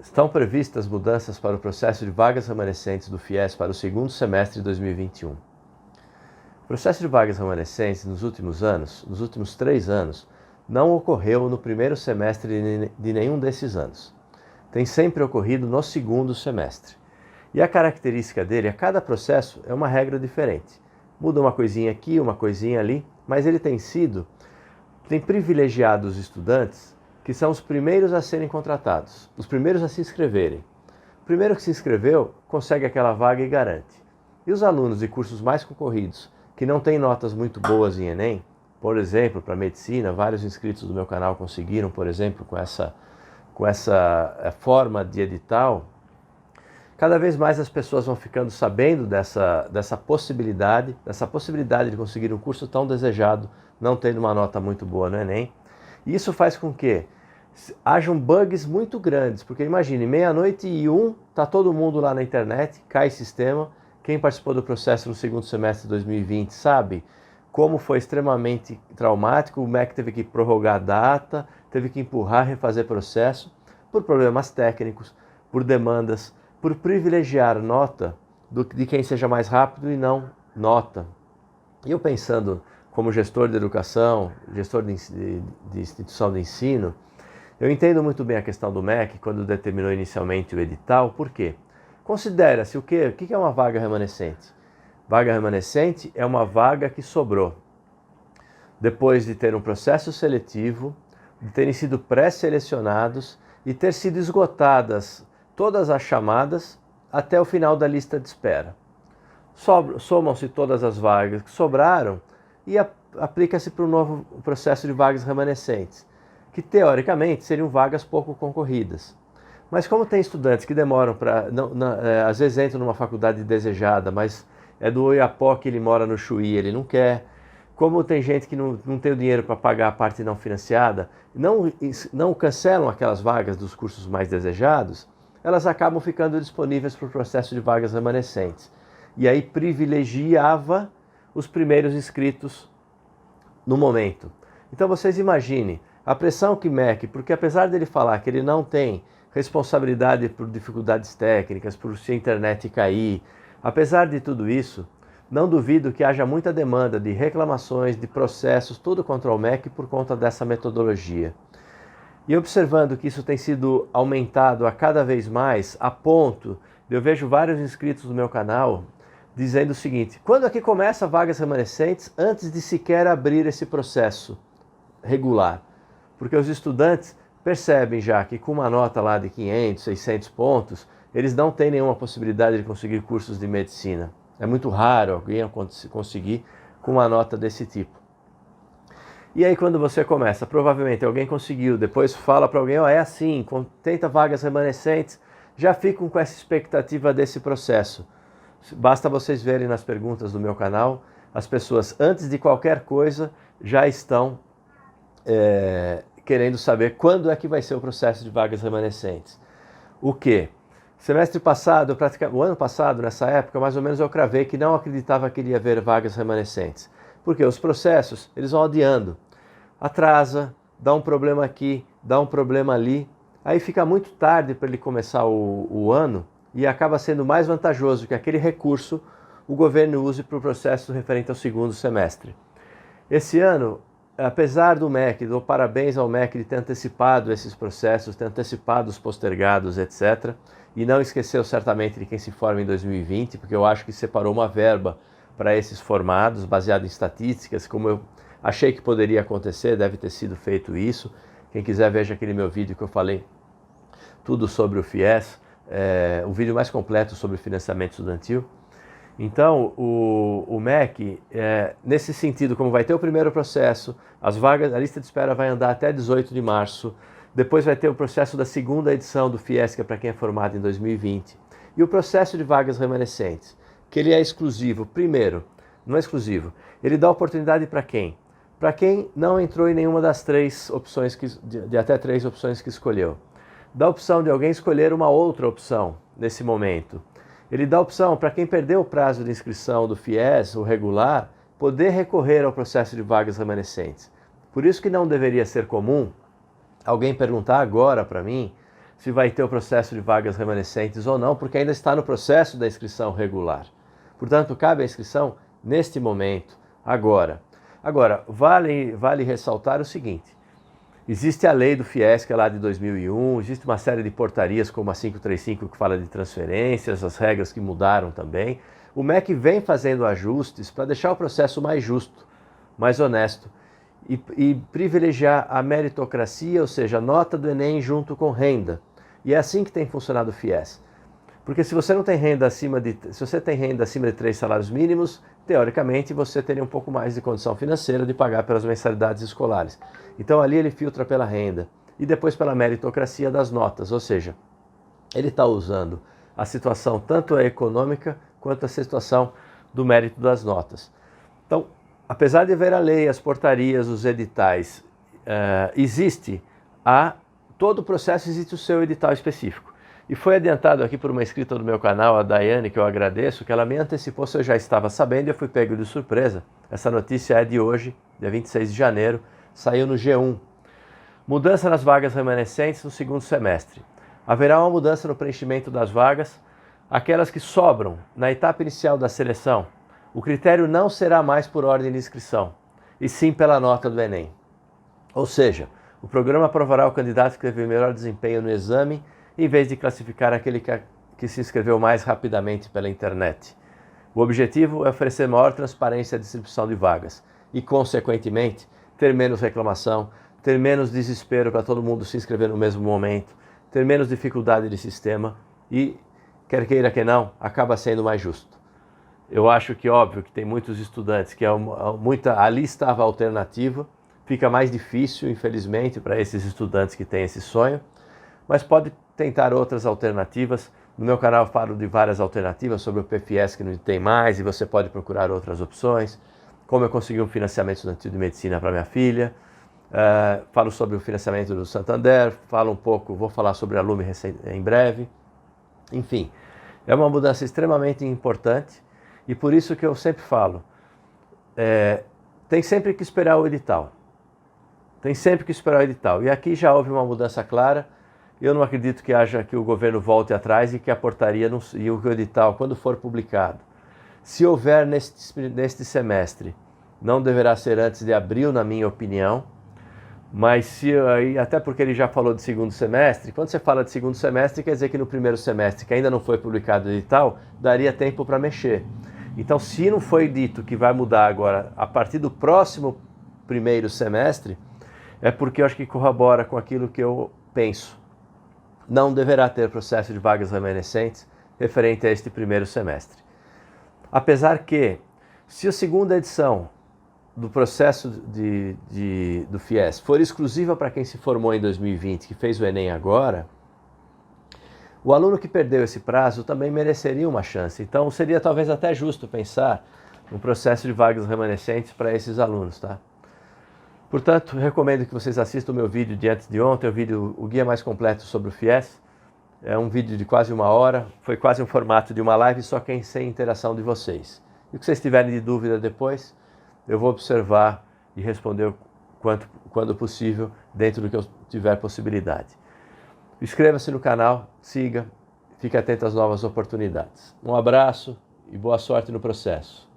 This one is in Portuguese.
Estão previstas mudanças para o processo de vagas remanescentes do FIES para o segundo semestre de 2021. O processo de vagas remanescentes nos últimos 3 anos, não ocorreu no primeiro semestre de nenhum desses anos. Tem sempre ocorrido no segundo semestre. E a característica dele, a cada processo, é uma regra diferente. Muda uma coisinha aqui, uma coisinha ali, mas ele tem privilegiado os estudantes que são os primeiros a serem contratados, os primeiros a se inscreverem. O primeiro que se inscreveu consegue aquela vaga e garante. E os alunos de cursos mais concorridos, que não têm notas muito boas em Enem, por exemplo, para medicina, vários inscritos do meu canal conseguiram, por exemplo, com essa forma de edital, cada vez mais as pessoas vão ficando sabendo dessa possibilidade de conseguir um curso tão desejado, não tendo uma nota muito boa no Enem. E isso faz com que hajam bugs muito grandes, porque imagine, 00:01, está todo mundo lá na internet, cai sistema. Quem participou do processo no segundo semestre de 2020 sabe como foi extremamente traumático. O MEC teve que prorrogar a data, teve que empurrar, refazer processo, por problemas técnicos, por demandas, por privilegiar nota de quem seja mais rápido e não nota. E eu pensando como gestor de educação, gestor de instituição de ensino, eu entendo muito bem a questão do MEC quando determinou inicialmente o edital. Por quê? Considera-se o quê? O que é uma vaga remanescente? Vaga remanescente é uma vaga que sobrou depois de ter um processo seletivo, de terem sido pré-selecionados e ter sido esgotadas todas as chamadas até o final da lista de espera. Somam-se todas as vagas que sobraram e aplica-se para o novo processo de vagas remanescentes, que teoricamente seriam vagas pouco concorridas. Mas como tem estudantes que demoram às vezes entram numa faculdade desejada, mas é do Oiapoque, ele mora no Chuí, ele não quer. Como tem gente que não tem o dinheiro para pagar a parte não financiada, não cancelam aquelas vagas dos cursos mais desejados, elas acabam ficando disponíveis para o processo de vagas remanescentes. E aí privilegiava os primeiros inscritos no momento. Então vocês imaginem a pressão que MEC, porque apesar dele falar que ele não tem responsabilidade por dificuldades técnicas, por se a internet cair, apesar de tudo isso, não duvido que haja muita demanda de reclamações, de processos, tudo contra o MEC por conta dessa metodologia. E observando que isso tem sido aumentado a cada vez mais, a ponto de eu vejo vários inscritos do meu canal dizendo o seguinte: quando é que começa vagas remanescentes antes de sequer abrir esse processo regular? Porque os estudantes percebem já que com uma nota lá de 500, 600 pontos, eles não têm nenhuma possibilidade de conseguir cursos de medicina. É muito raro alguém conseguir com uma nota desse tipo. E aí quando você começa, provavelmente alguém conseguiu, depois fala para alguém, é assim, tenta vagas remanescentes, já ficam com essa expectativa desse processo. Basta vocês verem nas perguntas do meu canal, as pessoas antes de qualquer coisa já estão querendo saber quando é que vai ser o processo de vagas remanescentes. O quê? Semestre passado, o ano passado, nessa época, mais ou menos eu cravei que não acreditava que iria haver vagas remanescentes. Porque os processos, eles vão adiando. Atrasa, dá um problema aqui, dá um problema ali. Aí fica muito tarde para ele começar o ano e acaba sendo mais vantajoso que aquele recurso o governo use para o processo referente ao segundo semestre. Esse ano, apesar do MEC, dou parabéns ao MEC de ter antecipado esses processos, ter antecipado os postergados, etc., e não esqueceu certamente de quem se forma em 2020, porque eu acho que separou uma verba para esses formados, baseado em estatísticas, como eu achei que poderia acontecer, deve ter sido feito isso. Quem quiser, veja aquele meu vídeo que eu falei tudo sobre o FIES, o vídeo mais completo sobre financiamento estudantil. Então, o MEC, nesse sentido, como vai ter o primeiro processo, as vagas, a lista de espera vai andar até 18 de março, depois vai ter o processo da segunda edição do FIES, que é para quem é formado em 2020, e o processo de vagas remanescentes, que ele é exclusivo. Primeiro, não é exclusivo, ele dá oportunidade para quem? Para quem não entrou em nenhuma das 3 opções, de até 3 opções que escolheu. Dá a opção de alguém escolher uma outra opção nesse momento. Ele dá a opção para quem perdeu o prazo de inscrição do FIES, o regular, poder recorrer ao processo de vagas remanescentes. Por isso que não deveria ser comum alguém perguntar agora para mim se vai ter o processo de vagas remanescentes ou não, porque ainda está no processo da inscrição regular. Portanto, cabe a inscrição neste momento, agora. Agora, vale ressaltar o seguinte: existe a lei do FIES, que é lá de 2001, existe uma série de portarias como a 535 que fala de transferências, as regras que mudaram também. O MEC vem fazendo ajustes para deixar o processo mais justo, mais honesto e privilegiar a meritocracia, ou seja, a nota do Enem junto com renda. E é assim que tem funcionado o FIES. Porque se você tem renda acima de 3 salários mínimos, teoricamente você teria um pouco mais de condição financeira de pagar pelas mensalidades escolares. Então ali ele filtra pela renda e depois pela meritocracia das notas, ou seja, ele está usando a situação tanto a econômica quanto a situação do mérito das notas. Então, apesar de haver a lei, as portarias, os editais, todo o processo existe o seu edital específico. E foi adiantado aqui por uma inscrita do meu canal, a Daiane, que eu agradeço, que ela me antecipou se eu já estava sabendo e eu fui pego de surpresa. Essa notícia é de hoje, dia 26 de janeiro, saiu no G1. Mudança nas vagas remanescentes no segundo semestre. Haverá uma mudança no preenchimento das vagas, aquelas que sobram na etapa inicial da seleção. O critério não será mais por ordem de inscrição, e sim pela nota do Enem. Ou seja, o programa aprovará o candidato que teve melhor desempenho no exame, em vez de classificar aquele que se inscreveu mais rapidamente pela internet. O objetivo é oferecer maior transparência à distribuição de vagas e, consequentemente, ter menos reclamação, ter menos desespero para todo mundo se inscrever no mesmo momento, ter menos dificuldade de sistema e, quer queira que não, acaba sendo mais justo. Eu acho que, óbvio, que tem muitos estudantes que ali estava a alternativa, fica mais difícil, infelizmente, para esses estudantes que têm esse sonho, mas pode tentar outras alternativas. No meu canal eu falo de várias alternativas sobre o PFS que não tem mais e você pode procurar outras opções. Como eu consegui um financiamento estudantil de medicina para minha filha. Falo sobre o financiamento do Santander, vou falar sobre a Lume em breve. Enfim, é uma mudança extremamente importante e por isso que eu sempre falo, tem sempre que esperar o edital. Tem sempre que esperar o edital. E aqui já houve uma mudança clara. Eu não acredito que o governo volte atrás e que a portaria e o edital, quando for publicado, se houver neste semestre, não deverá ser antes de abril, na minha opinião, mas até porque ele já falou de segundo semestre, quando você fala de segundo semestre, quer dizer que no primeiro semestre, que ainda não foi publicado o edital, daria tempo para mexer. Então, se não foi dito que vai mudar agora, a partir do próximo primeiro semestre, é porque eu acho que corrobora com aquilo que eu penso. Não deverá ter processo de vagas remanescentes referente a este primeiro semestre. Apesar que, se a segunda edição do processo do FIES for exclusiva para quem se formou em 2020, que fez o Enem agora, o aluno que perdeu esse prazo também mereceria uma chance. Então, seria talvez até justo pensar no processo de vagas remanescentes para esses alunos, tá? Portanto, recomendo que vocês assistam o meu vídeo de antes de ontem, o guia mais completo sobre o FIES. É um vídeo de quase 1 hora, foi quase um formato de uma live, só que sem interação de vocês. E o que vocês tiverem de dúvida depois, eu vou observar e responder quando possível, dentro do que eu tiver possibilidade. Inscreva-se no canal, siga, fique atento às novas oportunidades. Um abraço e boa sorte no processo.